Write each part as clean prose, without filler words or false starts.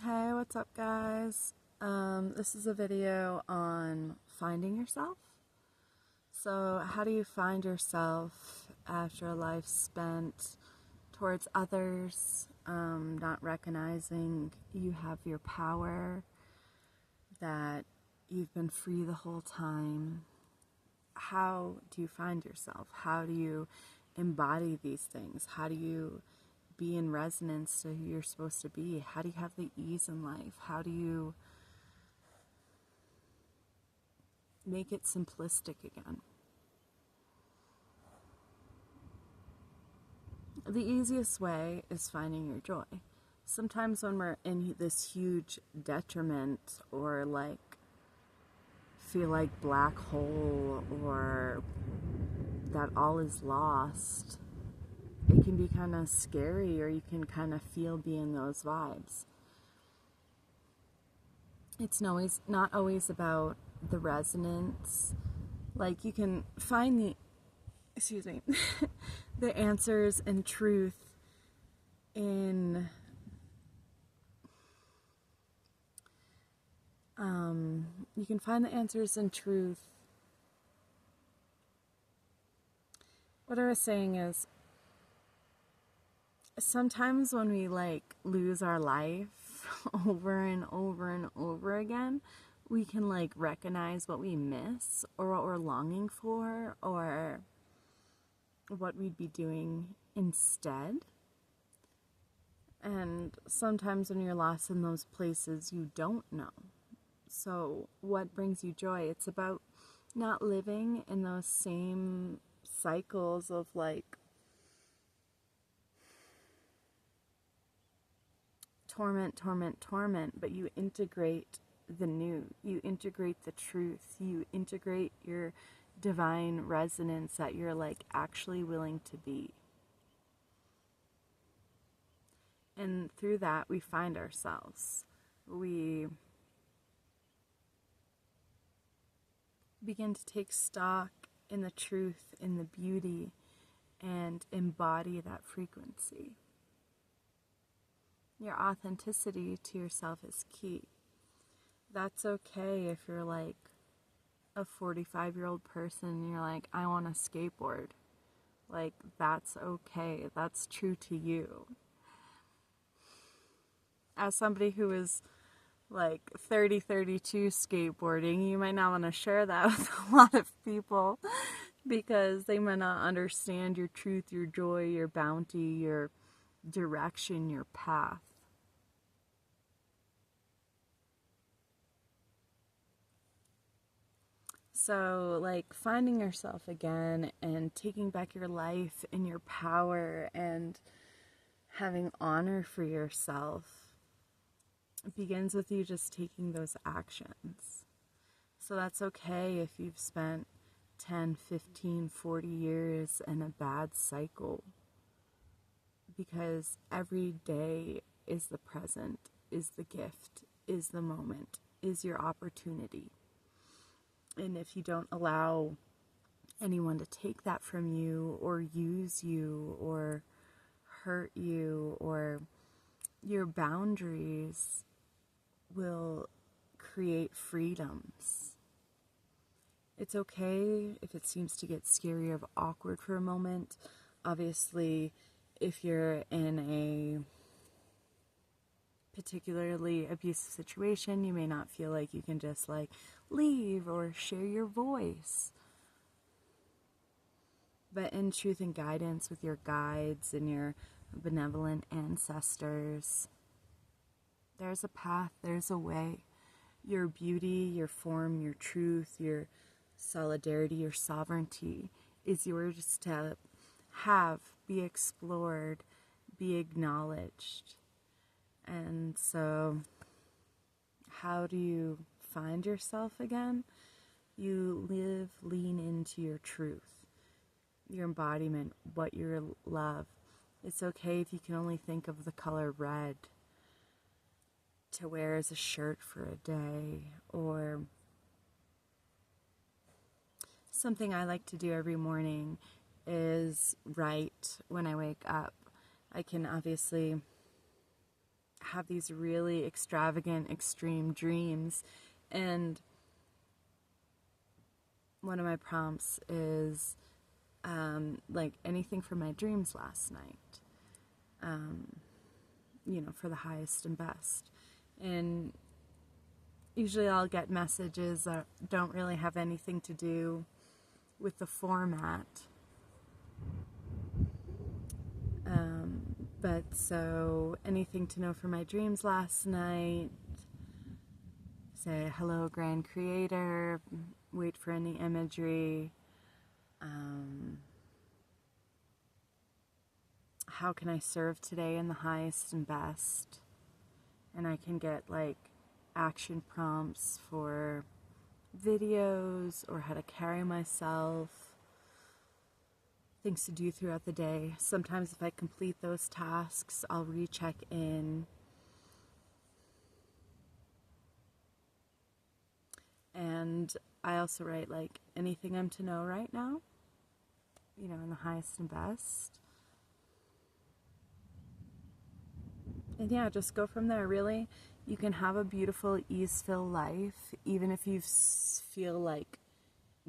Hey, what's up, guys? This is a video on finding yourself. So, how do you find yourself after a life spent towards others, not recognizing you have your power, that you've been free the whole time? How do you find yourself? How do you embody these things? How do you be in resonance to who you're supposed to be? How do you have the ease in life? How do you make it simplistic again? The easiest way is finding your joy. Sometimes when we're in this huge detriment or feel like black hole or that all is lost, it can be kind of scary, or you can kind of feel being those vibes. It's not always about the resonance. Like, you can find excuse me, the answers and truth in you can find the answers and truth. What I was saying is, sometimes when we lose our life over and over and over again, we can recognize what we miss or what we're longing for or what we'd be doing instead. And sometimes when you're lost in those places, you don't know. So what brings you joy? It's about not living in those same cycles of torment, but you integrate the new, you integrate the truth, you integrate your divine resonance that you're actually willing to be. And through that, we find ourselves. We begin to take stock in the truth, in the beauty, and embody that frequency. Your authenticity to yourself is key. That's okay if you're a 45-year-old person and you're like, I want a skateboard. That's okay. That's true to you. As somebody who is 32 skateboarding, you might not want to share that with a lot of people because they might not understand your truth, your joy, your bounty, your direction, your path. So, finding yourself again and taking back your life and your power and having honor for yourself, it begins with you just taking those actions. So that's okay if you've spent 10, 15, 40 years in a bad cycle, because every day is the present, is the gift, is the moment, is your opportunity. And if you don't allow anyone to take that from you or use you or hurt you, or your boundaries will create freedoms. It's okay if it seems to get scary or awkward for a moment. Obviously, if you're in a particularly abusive situation, you may not feel like you can just leave or share your voice. But in truth and guidance with your guides and your benevolent ancestors, there's a path, there's a way. Your beauty, your form, your truth, your solidarity, your sovereignty is yours to have, be explored, be acknowledged. And so, how do you find yourself again? You lean into your truth, your embodiment, what you love. It's okay if you can only think of the color red to wear as a shirt for a day, or something I like to do every morning is write when I wake up. I can obviously have these really extravagant, extreme dreams. And one of my prompts is like anything from my dreams last night, you know, for the highest and best. And usually I'll get messages that don't really have anything to do with the format. But so anything to know from my dreams last night, say hello grand creator, wait for any imagery, how can I serve today in the highest and best, and I can get like action prompts for videos or how to carry myself, things to do throughout the day. Sometimes if I complete those tasks, I'll recheck in. And I also write like anything I'm to know right now, you know, in the highest and best. And yeah, just go from there. Really, you can have a beautiful, ease-filled life, even if you feel like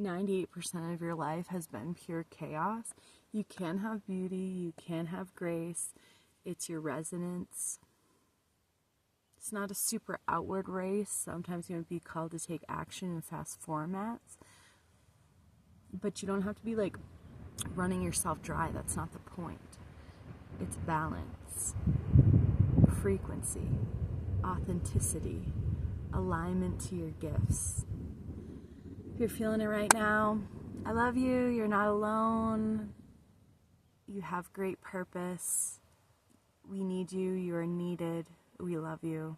98% of your life has been pure chaos. You can have beauty, you can have grace. It's your resonance. It's not a super outward race. Sometimes you might be called to take action in fast formats. But you don't have to be like running yourself dry. That's not the point. It's balance, frequency, authenticity, alignment to your gifts. If you're feeling it right now, I love you. You're not alone. You have great purpose. We need you. You are needed. We love you.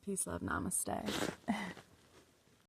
Peace, love, namaste.